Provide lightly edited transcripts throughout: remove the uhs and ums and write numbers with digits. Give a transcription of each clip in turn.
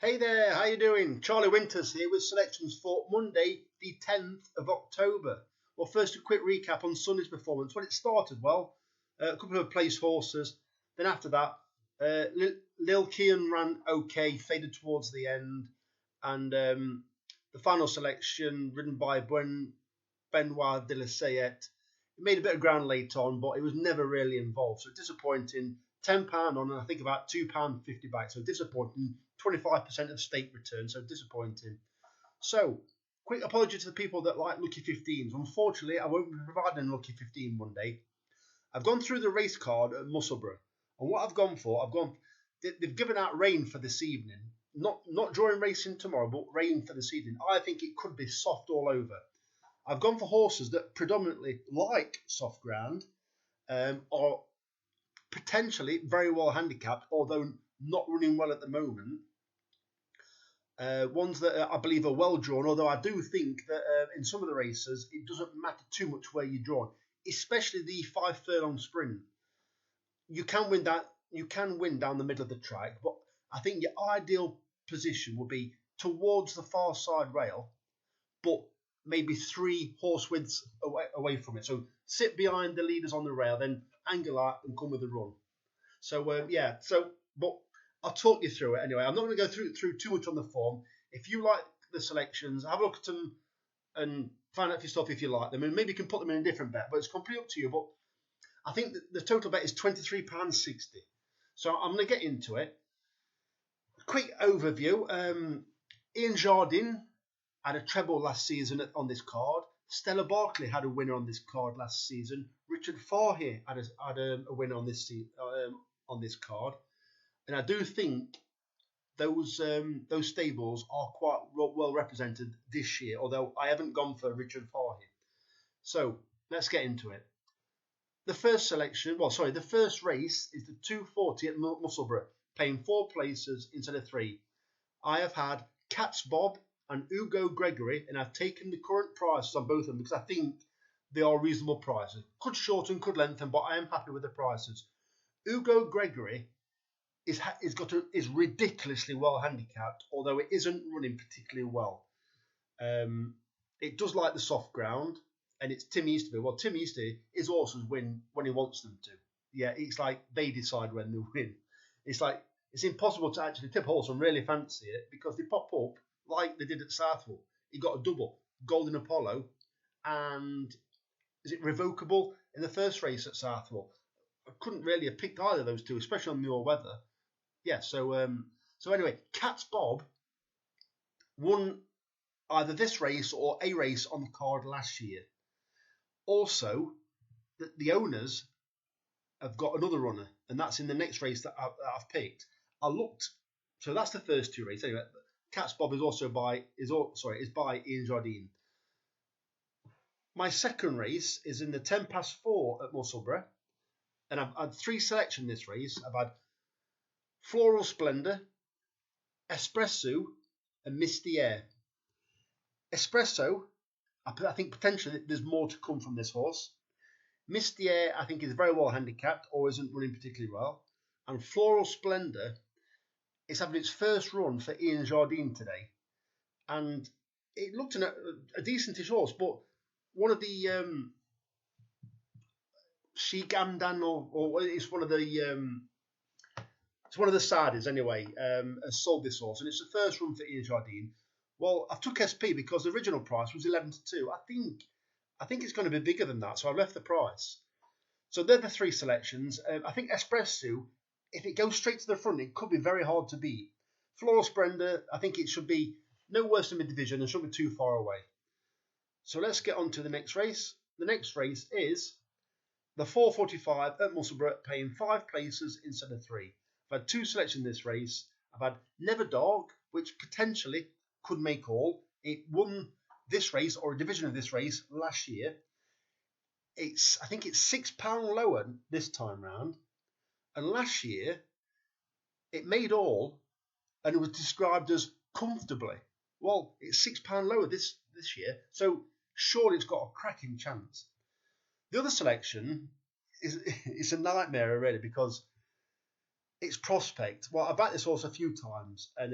Hey there, how you doing? Charlie Winters here with selections for Monday, the 10th of October. Well, first a quick recap on Sunday's performance. Well, it started well, a couple of place horses. Then after that, Lil Kean ran okay, faded towards the end. And the final selection, ridden by Benoit de la Sayette, it made a bit of ground late on, but it was never really involved. So disappointing. £10 on, and I think about £2.50 back. So disappointing. 25% of stake return, so disappointing. So, quick apology to the people that like Lucky 15s. Unfortunately, I won't be providing a Lucky 15 Monday. I've gone through the race card at Musselburgh, and what I've gone for, they've given out rain for this evening. Not during racing tomorrow, but rain for this evening. I think it could be soft all over. I've gone for horses that predominantly like soft ground, are potentially very well handicapped, although not running well at the moment. Ones that I believe are well drawn, although I do think that in some of the races it doesn't matter too much where you're drawn, especially the 5 furlong sprint. You can win that. You can win down the middle of the track, but I think your ideal position would be towards the far side rail, but maybe 3 horse widths away from it. So sit behind the leaders on the rail, then angle out and come with a run. So but I'll talk you through it anyway. I'm not going to go through too much on the form. If you like the selections, have a look at them and find out for yourself if you like them. And maybe you can put them in a different bet, but it's completely up to you. But I think the total bet is £23.60. So I'm going to get into it. Quick overview. Ian Jardine had a treble last season on this card. Stella Barkley had a winner on this card last season. Richard Fahey had a winner on this card. And I do think those stables are quite well represented this year, although I haven't gone for Richard Fahey. So let's get into it. The first race is the 240 at Musselburgh, paying 4 places instead of 3. I have had Cat's Bob and Hugo Gregory, and I've taken the current prices on both of them because I think they are reasonable prices. Could shorten, could lengthen, but I am happy with the prices. Hugo Gregory is ridiculously well handicapped, although it isn't running particularly well. It does like the soft ground, and it's Tim Easterby. Well, Tim Easterby, his horses win when he wants them to. Yeah, it's like they decide when they win. It's like it's impossible to actually tip a horse and really fancy it because they pop up like they did at Southwell. He got a double, Golden Apollo, and is it Revocable in the first race at Southwell? I couldn't really have picked either of those two, especially on muir weather. Yeah, so anyway, Cat's Bob won either this race or a race on the card last year. Also, the owners have got another runner, and that's in the next race that I've picked. I looked, so that's the first 2 races. Anyway, Cat's Bob is by Ian Jardine. My second race is in the 10 past 4 at Musselburgh, and I've had 3 selections in this race. I've had Floral Splendor, Espresso, and Misty Air. Espresso, I think potentially there's more to come from this horse. Misty Air, I think, is very well handicapped or isn't running particularly well. And Floral Splendor is having its first run for Ian Jardine today. And it looked a decentish horse, but one of the Shigamdan, or it's one of the it's one of the Sardis anyway, has sold this horse, and it's the first run for Ian Jardine. Well, I took SP because the original price was 11-2. I think it's going to be bigger than that, so I left the price. So they're the 3 selections. I think Espresso, if it goes straight to the front, it could be very hard to beat. Floral Splendor, I think it should be no worse than mid-division and shouldn't be too far away. So let's get on to the next race. The next race is the 445 at Musselburgh, paying 5 places instead of 3. I've had 2 selections in this race. I've had Never Dog, which potentially could make all. It won this race or a division of this race last year. I think it's £6 lower this time round. And last year, it made all, and it was described as comfortably. Well, it's £6 lower this year, so surely it's got a cracking chance. The other selection is a nightmare already because it's Prospect. Well, I backed this horse a few times, and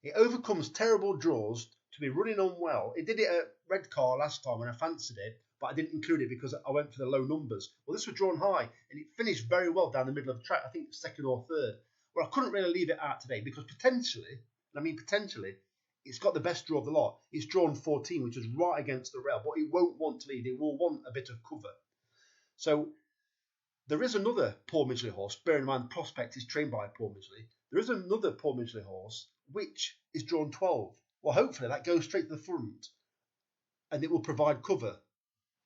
It overcomes terrible draws to be running on well. It did it at Redcar last time when I fancied it, but I didn't include it because I went for the low numbers. Well, this was drawn high, and it finished very well down the middle of the track. I think second or third. Well, I couldn't really leave it out today because potentially, and I mean potentially, it's got the best draw of the lot. It's drawn 14, which is right against the rail, but it won't want to lead. It will want a bit of cover. So there is another Paul Midgley horse. Bear in mind, Prospect is trained by Paul Midgley. There is another Paul Midgley horse which is drawn 12. Well, hopefully that goes straight to the front, and it will provide cover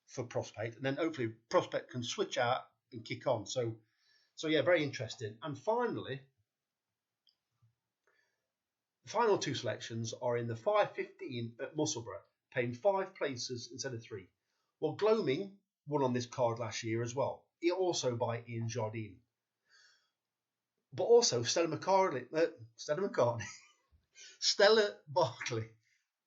for Prospect, and then hopefully Prospect can switch out and kick on. So yeah, very interesting. And finally, the final two selections are in the 5:15 at Musselburgh, paying 5 places instead of 3. Well, Gloaming won on this card last year as well. It also by Ian Jardine. But also Stella Barkley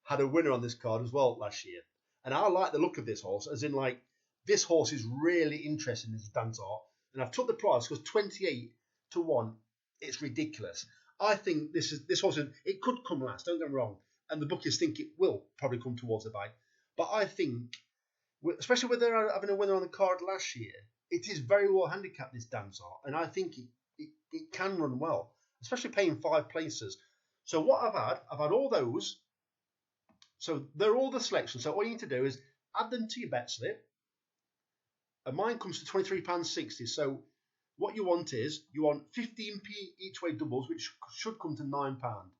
had a winner on this card as well last year. And I like the look of this horse, as in like, this horse is really interesting in this dance art. And I've took the price because 28 to 1, it's ridiculous. I think this horse, it could come last, don't get me wrong. And the bookies think it will probably come towards the bike. But I think, especially with they're having a winner on the card last year, it is very well handicapped, this dance art. And I think it can run well, especially paying 5 places. So what I've had all those. So they're all the selections. So all you need to do is add them to your bet slip. And mine comes to £23.60. So what you want is, you want 15p each way doubles, which should come to £9.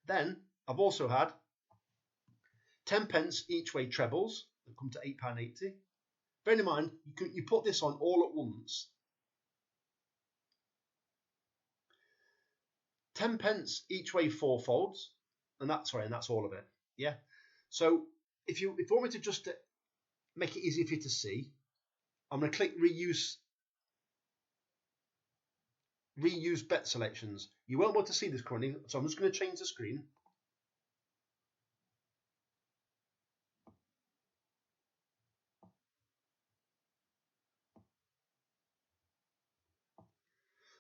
Then I've also had 10 pence each way trebles that come to £8.80. Bear in mind, you put this on all at once. 10 pence each way four folds, and that's all of it. Yeah. So if you want me to just make it easier for you to see, I'm going to click reuse bet selections. You won't be able to see this currently, so I'm just going to change the screen.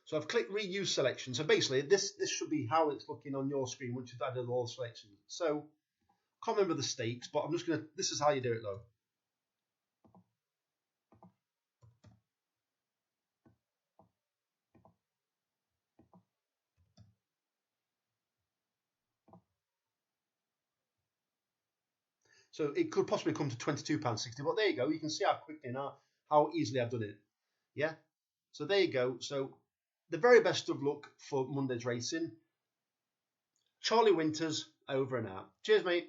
So I've clicked reuse selection. So basically, this should be how it's looking on your screen once you've added all the selections. So can't remember the stakes, but I'm just going to, this is how you do it though. So it could possibly come to £22.60, but there you go. You can see how quickly and how easily I've done it. Yeah. So there you go. So the very best of luck for Monday's racing. Charlie Winters, over and out. Cheers, mate.